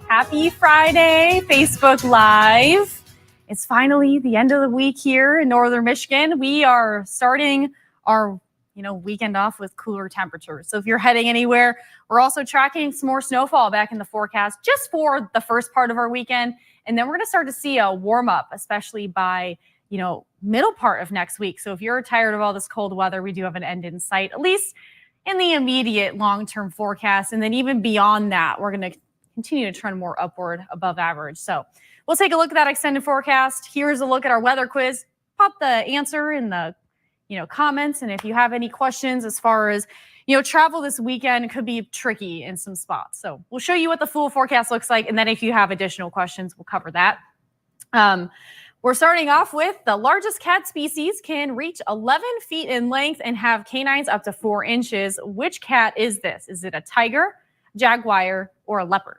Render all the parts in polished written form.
Happy Friday, Facebook Live. It's finally the end of the week here in northern Michigan. We are starting our weekend off with cooler temperatures. So if you're heading anywhere, we're also tracking some more snowfall back in the forecast just for the first part of our weekend. And then we're going to start to see a warm up, especially by, middle part of next week. So if you're tired of all this cold weather, we do have an end in sight, at least in the immediate long-term forecast. And then even beyond that, we're going to continue to trend more upward above average. So we'll take a look at that extended forecast. Here's a look at our weather quiz. Pop the answer in the comments. And if you have any questions as far as, travel this weekend, it could be tricky in some spots. So we'll show you what the full forecast looks like. And then if you have additional questions, we'll cover that. We're starting off with the largest cat species can reach 11 feet in length and have canines up to 4 inches. Which cat is this? Is it a tiger, jaguar, or a leopard?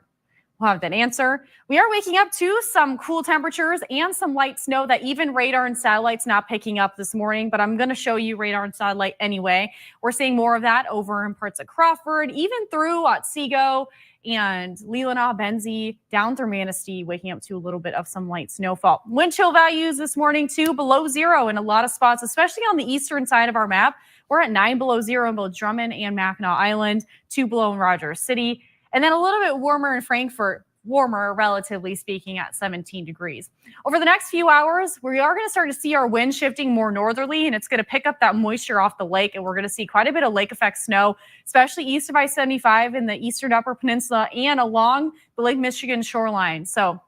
We'll have that answer. We are waking up to some cool temperatures and some light snow that even radar and satellite's not picking up this morning, but I'm going to show you radar and satellite anyway. We're seeing more of that over in parts of Crawford, even through Otsego and Leelanau, Benzie, down through Manistee, waking up to a little bit of some light snowfall. Wind chill values this morning too, below zero in a lot of spots, especially on the eastern side of our map. We're at 9 below zero in both Drummond and Mackinac Island, 2 below in Rogers City. And then a little bit warmer in Frankfort, warmer relatively speaking at 17 degrees. Over the next few hours, we are going to start to see our wind shifting more northerly, and it's going to pick up that moisture off the lake, and we're going to see quite a bit of lake effect snow, especially east of I-75 in the eastern upper peninsula and along the Lake Michigan shoreline. So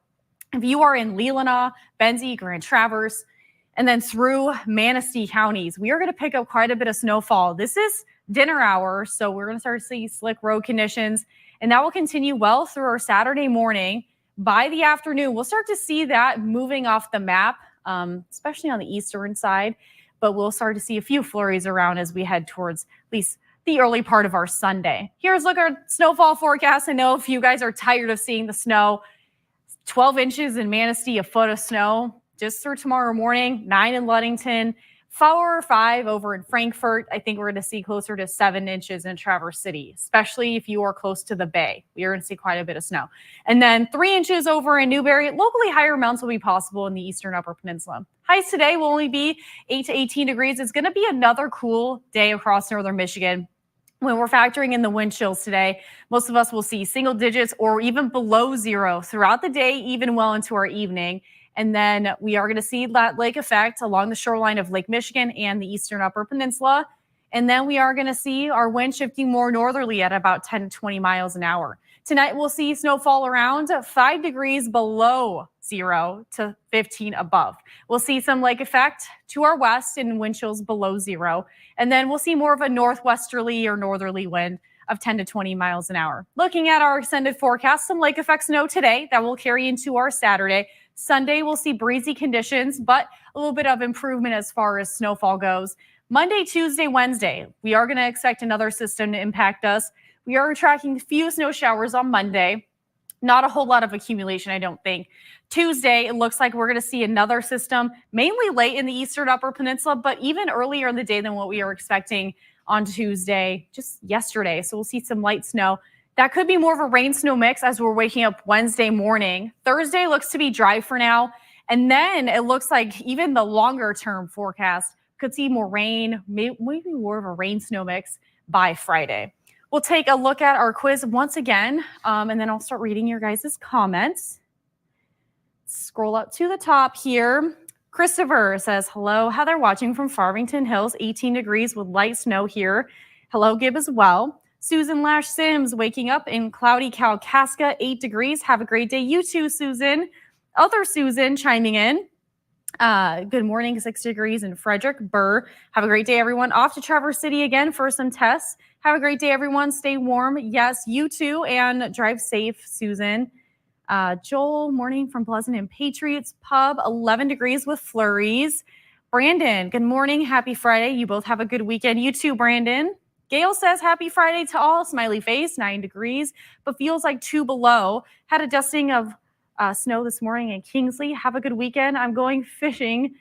if you are in Leelanau, Benzie, Grand Traverse, and then through Manistee counties, we are going to pick up quite a bit of snowfall. This is dinner hour, so we're going to start to see slick road conditions. And that will continue well through our Saturday morning. By the afternoon, we'll start to see that moving off the map, especially on the eastern side. But we'll start to see a few flurries around as we head towards at least the early part of our Sunday. Here's a look at our snowfall forecast. I know if you guys are tired of seeing the snow, 12 inches in Manistee, a foot of snow just through tomorrow morning, 9 in Ludington, 4 or 5 over in Frankfort. I think we're going to see closer to 7 inches in Traverse City, especially if you are close to the bay. We are going to see quite a bit of snow. And then 3 inches over in Newberry. Locally, higher amounts will be possible in the eastern upper peninsula. Highs today will only be 8 to 18 degrees. It's going to be another cool day across northern Michigan. When we're factoring in the wind chills today, most of us will see single digits or even below zero throughout the day, even well into our evening. And then we are going to see that lake effect along the shoreline of Lake Michigan and the eastern upper peninsula. And then we are going to see our wind shifting more northerly at about 10 to 20 miles an hour. Tonight, we'll see snowfall around 5 degrees below zero to 15 above. We'll see some lake effect to our west and wind chills below zero. And then we'll see more of a northwesterly or northerly wind of 10 to 20 miles an hour. Looking at our extended forecast, some lake effect snow today that will carry into our Saturday. Sunday, we'll see breezy conditions, but a little bit of improvement as far as snowfall goes. Monday, Tuesday, Wednesday, we are going to expect another system to impact us. We are tracking a few snow showers on Monday. Not a whole lot of accumulation, I don't think. Tuesday, it looks like we're going to see another system, mainly late in the eastern upper peninsula, but even earlier in the day than what we are expecting on Tuesday, just yesterday. So we'll see some light snow. That could be more of a rain-snow mix as we're waking up Wednesday morning. Thursday looks to be dry for now. And then it looks like even the longer-term forecast could see more rain, maybe more of a rain-snow mix by Friday. We'll take a look at our quiz once again, and then I'll start reading your guys' comments. Scroll up to the top here. Christopher says, hello, Heather, watching from Farmington Hills, 18 degrees with light snow here. Hello, Gib as well. Susan Lash Sims waking up in cloudy Kalkaska, 8 degrees. Have a great day. You too, Susan. Other Susan chiming in. Good morning, 6 degrees in Frederick. Burr. Have a great day, everyone. Off to Traverse City again for some tests. Have a great day, everyone. Stay warm. Yes, you too. And drive safe, Susan. Joel, morning from Pleasant and Patriots Pub. 11 degrees with flurries. Brandon, good morning. Happy Friday. You both have a good weekend. You too, Brandon. Gail says, happy Friday to all. Smiley face, 9 degrees, but feels like 2 below. Had a dusting of snow this morning in Kingsley. Have a good weekend. I'm going fishing.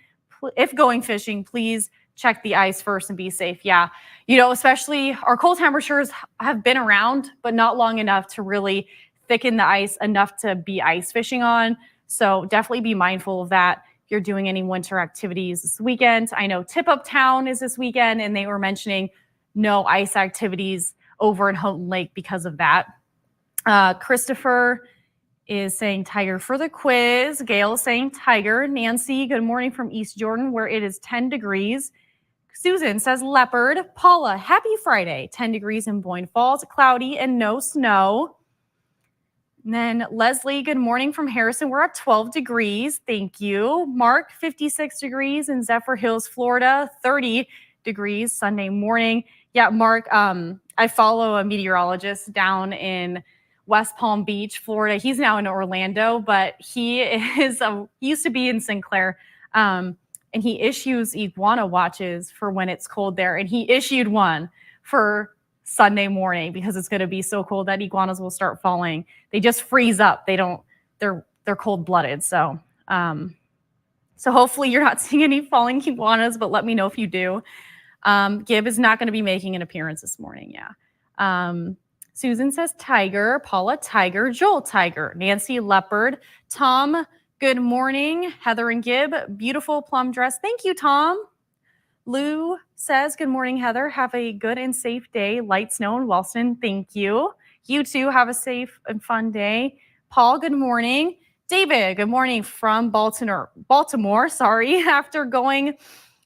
If going fishing, please check the ice first and be safe. Yeah, especially our cold temperatures have been around, but not long enough to really thicken the ice enough to be ice fishing on. So definitely be mindful of that if you're doing any winter activities this weekend. I know Tip Up Town is this weekend, and they were mentioning no ice activities over in Houghton Lake because of that. Christopher is saying Tiger for the quiz. Gail is saying Tiger. Nancy, good morning from East Jordan, where it is 10 degrees. Susan says leopard. Paula, happy Friday. 10 degrees in Boyne Falls, cloudy and no snow. And then Leslie, good morning from Harrison. We're at 12 degrees. Thank you. Mark, 56 degrees in Zephyr Hills, Florida. 30 degrees Sunday morning. Yeah, Mark, I follow a meteorologist down in West Palm Beach, Florida. He's now in Orlando, but he used to be in Sinclair. And he issues iguana watches for when it's cold there. And he issued one for Sunday morning because it's going to be so cold that iguanas will start falling. They just freeze up. They're cold-blooded. So hopefully you're not seeing any falling iguanas, but let me know if you do. Gib is not going to be making an appearance this morning. Yeah. Susan says tiger. Paula, tiger. Joel, tiger. Nancy, leopard. Tom, good morning. Heather and Gib, beautiful plum dress. Thank you, Tom. Lou says, good morning, Heather. Have a good and safe day. Light snow in Wellston. Thank you. You too have a safe and fun day. Paul, good morning. David, good morning from Baltimore. After going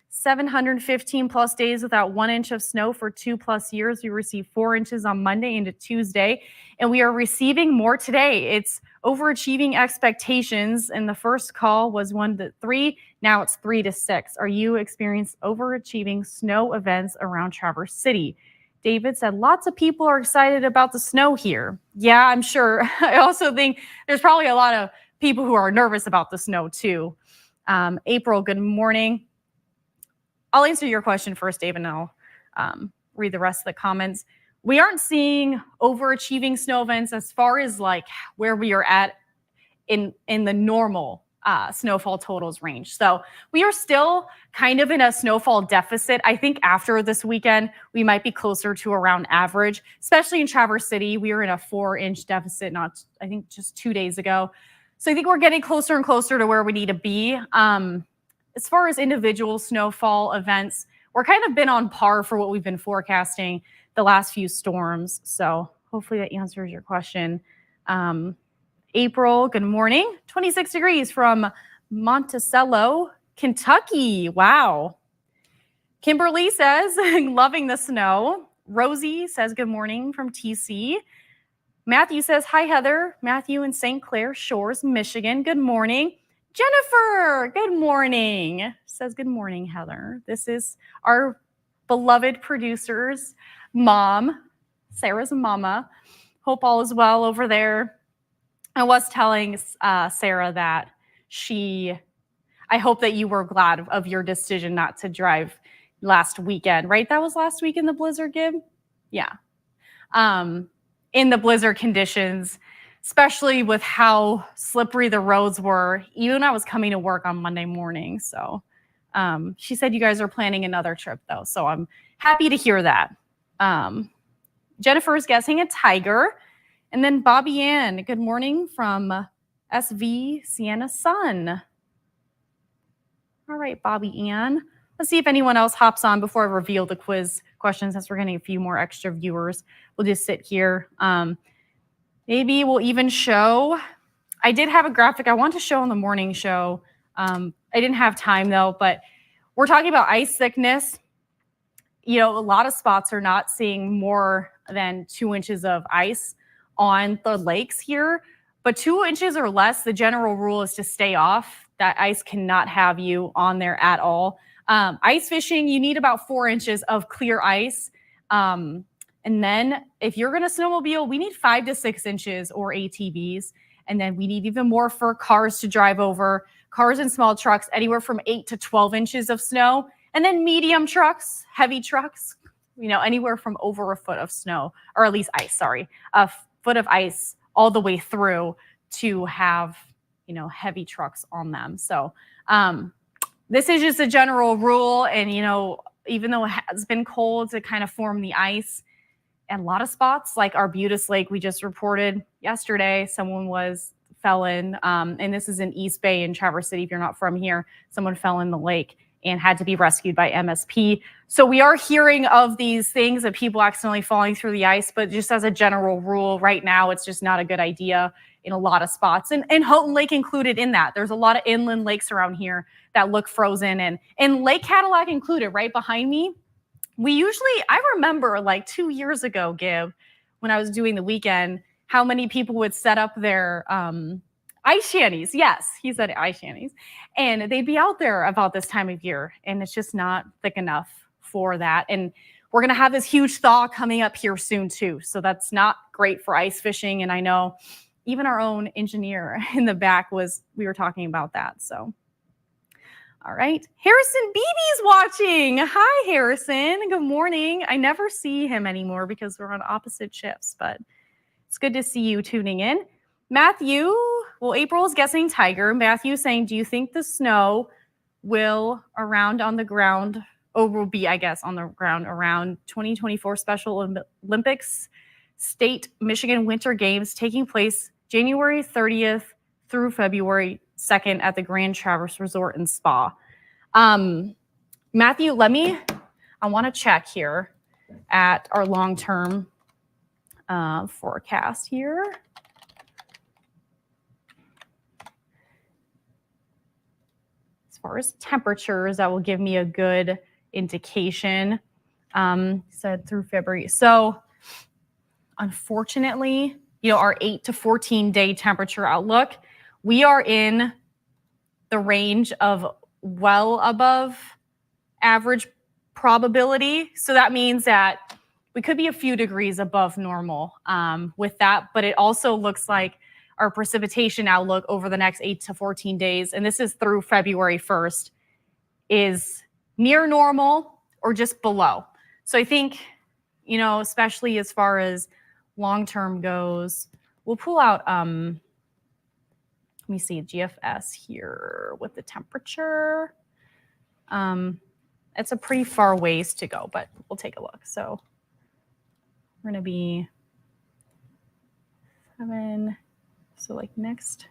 715 plus days without 1 inch of snow for 2+ years, we received 4 inches on Monday into Tuesday, and we are receiving more today. It's overachieving expectations, and the first call was 1 to 3. Now it's 3 to 6. Are you experiencing overachieving snow events around Traverse City? David said, lots of people are excited about the snow here. Yeah, I'm sure. I also think there's probably a lot of people who are nervous about the snow too. April, good morning. I'll answer your question first, David, and I'll read the rest of the comments. We aren't seeing overachieving snow events as far as like where we are at in the normal snowfall totals range. So we are still kind of in a snowfall deficit. I think after this weekend, we might be closer to around average, especially in Traverse City. We were in a 4-inch deficit, I think just 2 days ago. So I think we're getting closer and closer to where we need to be. As far as individual snowfall events, we're kind of been on par for what we've been forecasting the last few storms. So hopefully that answers your question. April, good morning. 26 degrees from Monticello, Kentucky. Wow. Kimberly says, loving the snow. Rosie says, good morning from TC. Matthew says, hi, Heather. Matthew in St. Clair Shores, Michigan. Good morning. Jennifer, good morning. Says, good morning, Heather. This is our beloved producer's mom, Sarah's mama. Hope all is well over there. I was telling Sarah that I hope that you were glad of your decision not to drive last weekend, right? That was last week in the blizzard, Gib? Yeah. In the blizzard conditions, especially with how slippery the roads were, even I was coming to work on Monday morning. So she said you guys are planning another trip, though. So I'm happy to hear that. Jennifer's guessing a tiger. And then Bobby Ann, good morning from SV Sienna Sun. All right, Bobby Ann. Let's see if anyone else hops on before I reveal the quiz questions, since we're getting a few more extra viewers. We'll just sit here. Maybe we'll even show. I did have a graphic I want to show on the morning show. I didn't have time though, but we're talking about ice thickness. You know, a lot of spots are not seeing more than 2 inches of ice on the lakes here, but 2 inches or less, the general rule is to stay off. That ice cannot have you on there at all. Ice fishing, you need about 4 inches of clear ice. And then if you're going to snowmobile, we need 5 to 6 inches or ATVs. And then we need even more for cars to drive over. Cars and small trucks, anywhere from 8 to 12 inches of snow. And then medium trucks, heavy trucks, you know, anywhere from over a foot of snow, or at least ice, sorry, a foot of ice all the way through to have, you know, heavy trucks on them. So this is just a general rule. And, you know, even though it has been cold to kind of form the ice, and a lot of spots like Arbutus Lake we just reported, yesterday, someone fell in, and this is in East Bay in Traverse City. If you're not from here, someone fell in the lake and had to be rescued by MSP. So we are hearing of these things of people accidentally falling through the ice, but just as a general rule, right now, it's just not a good idea in a lot of spots. And Houghton Lake included in that. There's a lot of inland lakes around here that look frozen, and Lake Cadillac included right behind me. I remember like 2 years ago, Gib, when I was doing the weekend, how many people would set up their ice shanties. Yes, he said ice shanties. And they'd be out there about this time of year, and it's just not thick enough for that. And we're going to have this huge thaw coming up here soon, too. So that's not great for ice fishing. And I know even our own engineer in the back we were talking about that. So, all right. Harrison Beebe's watching. Hi, Harrison. Good morning. I never see him anymore because we're on opposite shifts, but it's good to see you tuning in. Matthew, April is guessing tiger. Matthew saying, do you think the snow will be, on the ground around 2024 Special Olympics State Michigan Winter Games taking place January 30th through February 2nd at the Grand Traverse Resort and Spa? Matthew, I want to check here at our long-term forecast here. As far as temperatures, that will give me a good indication. Said through February. So unfortunately, our 8 to 14 day temperature outlook, we are in the range of well above average probability. So that means that we could be a few degrees above normal with that, but it also looks like our precipitation outlook over the next 8 to 14 days, and this is through February 1st, is near normal or just below. So I think, especially as far as long-term goes, we'll pull out, let me see, GFS here with the temperature. It's a pretty far ways to go, but we'll take a look. So we're going to be 7, so like next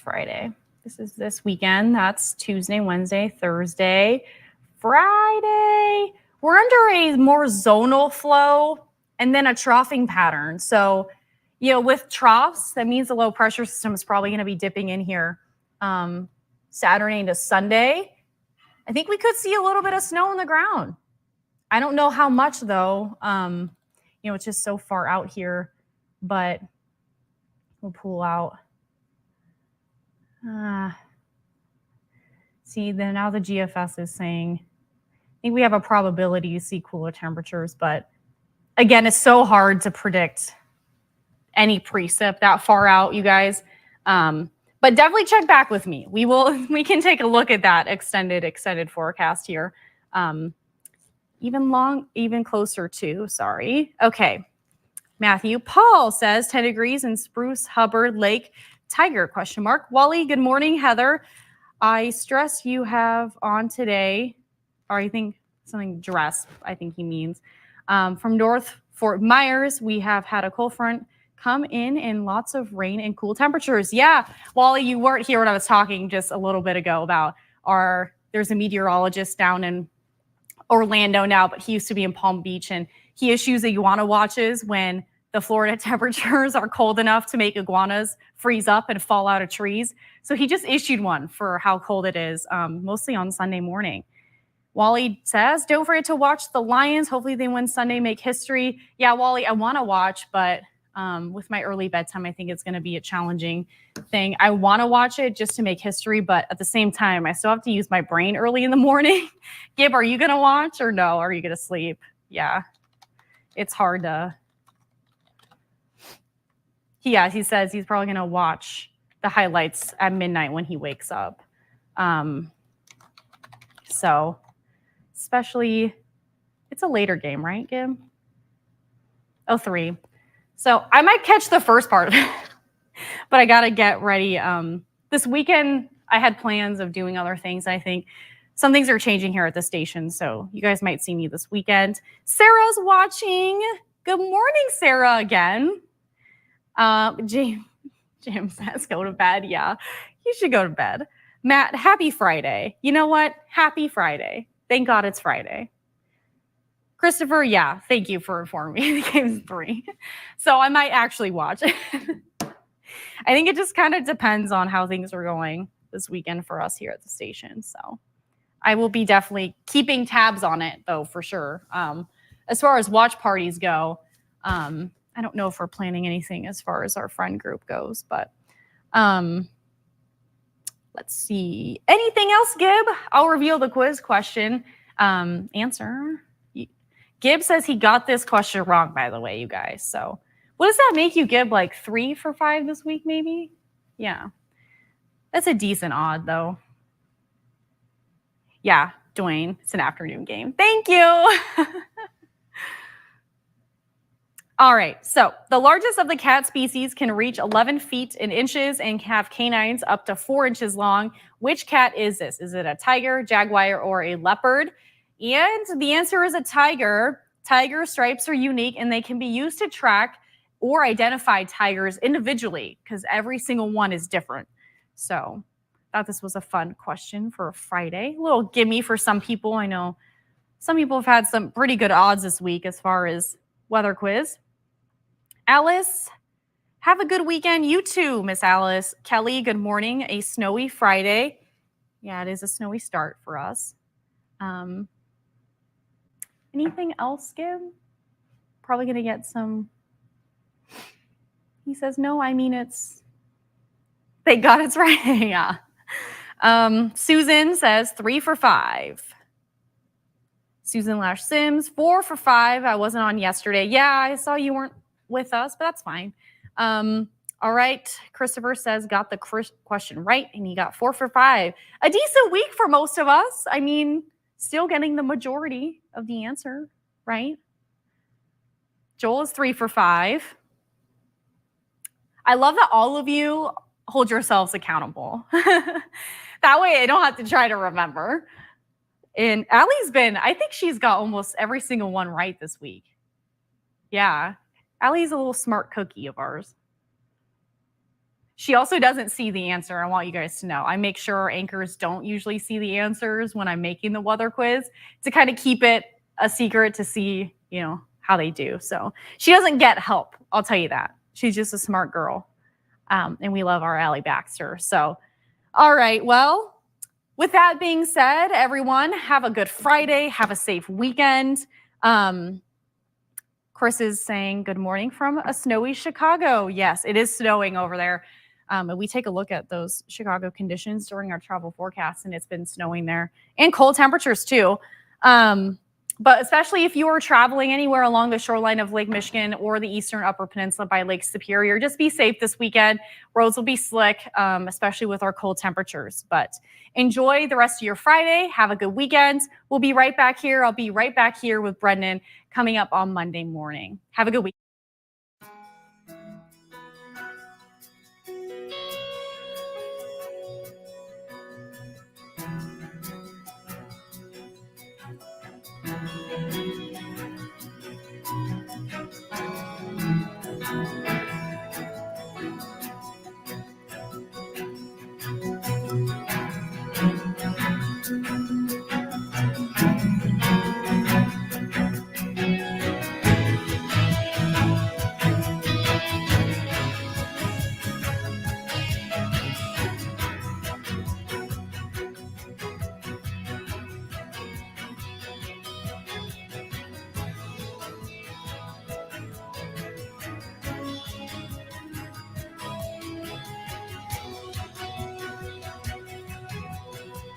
Friday. This is this weekend. That's Tuesday, Wednesday, Thursday, Friday. We're under a more zonal flow and then a troughing pattern. So, with troughs, that means the low pressure system is probably going to be dipping in here Saturday into Sunday. I think we could see a little bit of snow on the ground. I don't know how much, though. It's just so far out here, but we'll pull out. See, then now the GFS is saying, I think we have a probability to see cooler temperatures, but again, it's so hard to predict any precip that far out, you guys. But definitely check back with me. We can take a look at that extended forecast here. Even closer to, sorry. Okay. Matthew, Paul says 10 degrees in Spruce Hubbard Lake, Tiger, ? Wally, good morning, Heather. I stress you have on today, or I think something dress, I think he means. From North Fort Myers, we have had a cold front come in lots of rain and cool temperatures. Yeah, Wally, you weren't here when I was talking just a little bit ago about there's a meteorologist down in Orlando now, but he used to be in Palm Beach, and he issues iguana watches when the Florida temperatures are cold enough to make iguanas freeze up and fall out of trees. So he just issued one for how cold it is, mostly on Sunday morning. Wally says, don't forget to watch the Lions. Hopefully they win Sunday, make history. Yeah, Wally, I want to watch, but with my early bedtime, I think it's going to be a challenging thing. I want to watch it just to make history, but at the same time, I still have to use my brain early in the morning. Gib, are you going to watch or no? Are you going to sleep? Yeah, it's hard to. He says he's probably going to watch the highlights at midnight when he wakes up. So, especially, it's a later game, right, Gib? 3. So I might catch the first part of it, but I got to get ready. This weekend, I had plans of doing other things. I think some things are changing here at the station, so you guys might see me this weekend. Sarah's watching. Good morning, Sarah, again. Jim says go to bed. Yeah, you should go to bed. Matt, happy Friday. You know what? Happy Friday. Thank God it's Friday. Christopher, yeah, thank you for informing me. The game's 3. So I might actually watch it. I think it just kind of depends on how things are going this weekend for us here at the station. So I will be definitely keeping tabs on it, though, for sure. As far as watch parties go, I don't know if we're planning anything as far as our friend group goes, but let's see. Anything else, Gib? I'll reveal the quiz question answer. Gib says he got this question wrong, by the way, you guys. So what does that make you, Gib? Like 3 for 5 this week, maybe? Yeah. That's a decent odd, though. Yeah, Dwayne, it's an afternoon game. Thank you. All right, so the largest of the cat species can reach 11 feet in inches and have canines up to 4 inches long. Which cat is this? Is it a tiger, jaguar, or a leopard? And the answer is a tiger. Tiger stripes are unique and they can be used to track or identify tigers individually because every single one is different. So I thought this was a fun question for a Friday. A little gimme for some people. I know some people have had some pretty good odds this week as far as weather quiz. Alice, have a good weekend. You too, Miss Alice. Kelly, good morning. A snowy Friday. Yeah, it is a snowy start for us. Anything else, Gib? Probably going to get some. He says, no, I mean it's. Thank God it's right. Yeah. Susan says 3 for 5. Susan Lash Sims, 4 for 5. I wasn't on yesterday. Yeah, I saw you weren't with us, but that's fine. All right. Christopher says got the question right, and he got 4 for 5. A decent week for most of us. I mean, still getting the majority of the answer, right? Joel is 3 for 5. I love that all of you hold yourselves accountable. That way I don't have to try to remember. And Allie's I think she's got almost every single one right this week. Yeah. Allie's a little smart cookie of ours. She also doesn't see the answer. I want you guys to know. I make sure our anchors don't usually see the answers when I'm making the weather quiz to kind of keep it a secret to see, how they do. So she doesn't get help. I'll tell you that. She's just a smart girl. And we love our Allie Baxter. So, all right. Well, with that being said, everyone, have a good Friday. Have a safe weekend. Chris is saying good morning from a snowy Chicago. Yes, it is snowing over there. And we take a look at those Chicago conditions during our travel forecast, and it's been snowing there and cold temperatures too. But especially if you are traveling anywhere along the shoreline of Lake Michigan or the eastern upper peninsula by Lake Superior, just be safe this weekend. Roads will be slick, especially with our cold temperatures. But enjoy the rest of your Friday. Have a good weekend. We'll be right back here. I'll be right back here with Brendan coming up on Monday morning. Have a good week.